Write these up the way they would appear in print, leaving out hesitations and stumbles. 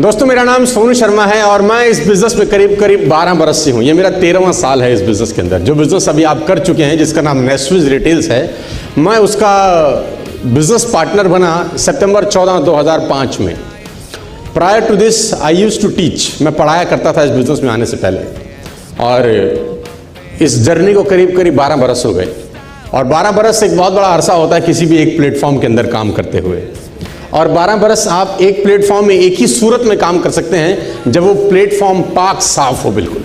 दोस्तों, मेरा नाम सोनू शर्मा है और मैं इस बिज़नेस में करीब 12 बरस से हूँ। ये मेरा 13वां साल है इस बिज़नेस के अंदर। जो बिज़नेस अभी आप कर चुके हैं, जिसका नाम नेस्विज रिटेल्स है, मैं उसका बिज़नेस पार्टनर बना सितंबर 14, 2005 में। Prior to this I used to teach. मैं पढ़ाया करता था इस बिज़नेस में आने से पहले, और इस जर्नी को करीब 12 बरस हो गए। और 12 बरस एक बहुत बड़ा अरसा होता है किसी भी एक प्लेटफॉर्म के अंदर काम करते हुए। और 12 बरस आप एक प्लेटफॉर्म में एक ही सूरत में काम कर सकते हैं जब वो प्लेटफॉर्म पाक साफ हो बिल्कुल।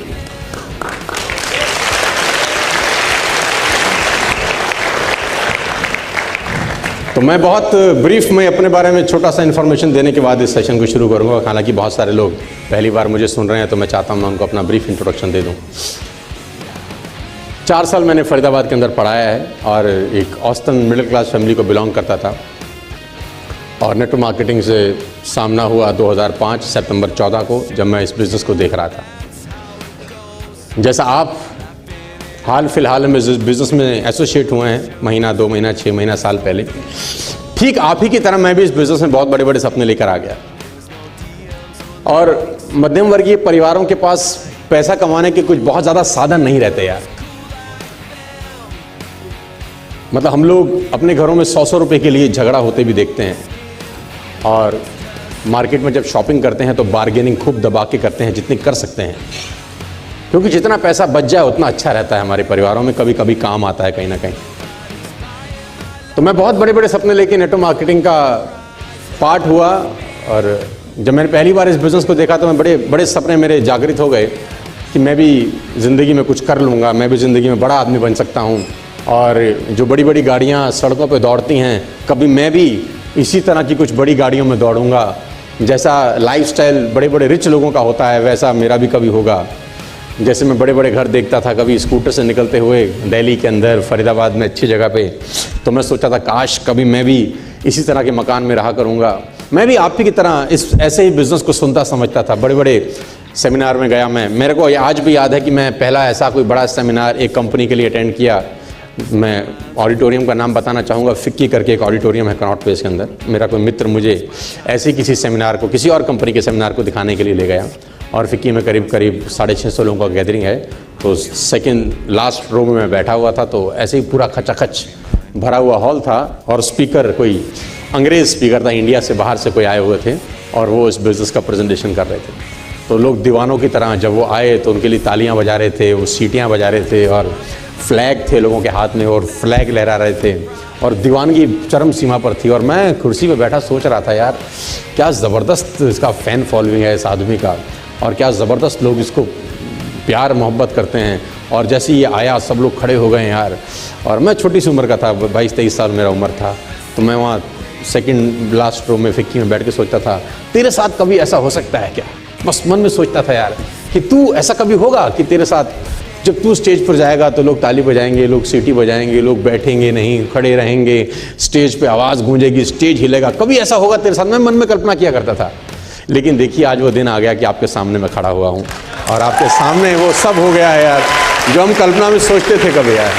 तो मैं बहुत ब्रीफ में अपने बारे में छोटा सा इन्फॉर्मेशन देने के बाद इस सेशन को शुरू करूंगा। हालांकि बहुत सारे लोग पहली बार मुझे सुन रहे हैं, तो मैं चाहता हूं मैं उनको अपना ब्रीफ इंट्रोडक्शन दे दूं। 4 साल मैंने फरीदाबाद के अंदर पढ़ाया है और एक औसतन मिडिल क्लास फैमिली को बिलोंग करता था। और नेटवर्क मार्केटिंग से सामना हुआ 2005 सितंबर 14 को, जब मैं इस बिज़नेस को देख रहा था। जैसा आप हाल फिलहाल में इस बिज़नेस में एसोसिएट हुए हैं, महीना 2 महीना 6 महीना साल पहले, ठीक आप ही की तरह मैं भी इस बिज़नेस में बहुत बड़े बड़े सपने लेकर आ गया। और मध्यम वर्गीय परिवारों के पास पैसा कमाने के कुछ बहुत ज़्यादा साधन नहीं रहते यार। मतलब हम लोग अपने घरों में 100 रुपए के लिए झगड़ा होते भी देखते हैं, और मार्केट में जब शॉपिंग करते हैं तो बार्गेनिंग खूब दबा के करते हैं जितनी कर सकते हैं, क्योंकि जितना पैसा बच जाए उतना अच्छा रहता है हमारे परिवारों में, कभी कभी काम आता है कहीं ना कहीं। तो मैं बहुत बड़े बड़े सपने लेके नेटवर्क मार्केटिंग का पार्ट हुआ, और जब मैंने पहली बार इस बिज़नेस को देखा तो मैं बड़े बड़े सपने मेरे जागृत हो गए कि मैं भी ज़िंदगी में कुछ कर लूँगा, मैं भी ज़िंदगी में बड़ा आदमी बन सकता हूँ। और जो बड़ी बड़ी गाड़ियाँ सड़कों पर दौड़ती हैं, कभी मैं भी इसी तरह की कुछ बड़ी गाड़ियों में दौड़ूंगा। जैसा लाइफस्टाइल बड़े बड़े रिच लोगों का होता है, वैसा मेरा भी कभी होगा। जैसे मैं बड़े बड़े घर देखता था कभी स्कूटर से निकलते हुए दिल्ली के अंदर, फरीदाबाद में अच्छी जगह पे, तो मैं सोचता था काश कभी मैं भी इसी तरह के मकान में रहा करूँगा। मैं भी आप ही की तरह इस ऐसे ही बिज़नेस को सुनता समझता था। बड़े बड़े सेमिनार में गया मैं। मेरे को आज भी याद है कि मैं पहला ऐसा कोई बड़ा सेमिनार एक कंपनी के लिए अटेंड किया। मैं ऑडिटोरियम का नाम बताना चाहूँगा, फिक्की करके एक ऑडिटोरियम है कनॉट प्लेस के अंदर। मेरा कोई मित्र मुझे ऐसे किसी सेमिनार को, किसी और कंपनी के सेमिनार को दिखाने के लिए ले गया, और फिक्की में करीब 650 लोगों का गैदरिंग है। तो सेकंड लास्ट रो में मैं बैठा हुआ था, तो ऐसे ही पूरा खचाखच भरा हुआ हॉल था, और स्पीकर कोई अंग्रेज़ स्पीकर था, इंडिया से बाहर से कोई आए हुए थे, और वो इस बिज़नेस का प्रेजेंटेशन कर रहे थे। तो लोग दीवानों की तरह जब वो आए तो उनके लिए तालियां बजा रहे थे, वो सीटियां बजा रहे थे, और फ्लैग थे लोगों के हाथ में और फ्लैग लहरा रहे थे, और दीवानगी चरम सीमा पर थी। और मैं कुर्सी पे बैठा सोच रहा था, यार क्या ज़बरदस्त इसका फ़ैन फॉलोइंग है इस आदमी का, और क्या ज़बरदस्त लोग इसको प्यार मोहब्बत करते हैं। और जैसे ये आया सब लोग खड़े हो गए यार। और मैं छोटी सी उम्र का था, 22-23 साल मेरा उम्र था। तो मैं वहाँ सेकंड लास्ट रो में फिक्की में बैठ के सोचता था, तेरे साथ कभी ऐसा हो सकता है क्या? बस मन में सोचता था यार कि तू ऐसा कभी होगा कि तेरे साथ जब तू स्टेज पर जाएगा तो लोग ताली बजाएंगे, लोग सीटी बजाएंगे, लोग बैठेंगे नहीं, खड़े रहेंगे, स्टेज पे आवाज़ गूंजेगी, स्टेज हिलेगा, कभी ऐसा होगा तेरे साथ? मैं मन में कल्पना किया करता था। लेकिन देखिए आज वो दिन आ गया कि आपके सामने मैं खड़ा हुआ हूँ, और आपके सामने वो सब हो गया है यार जो हम कल्पना में सोचते थे कभी यार।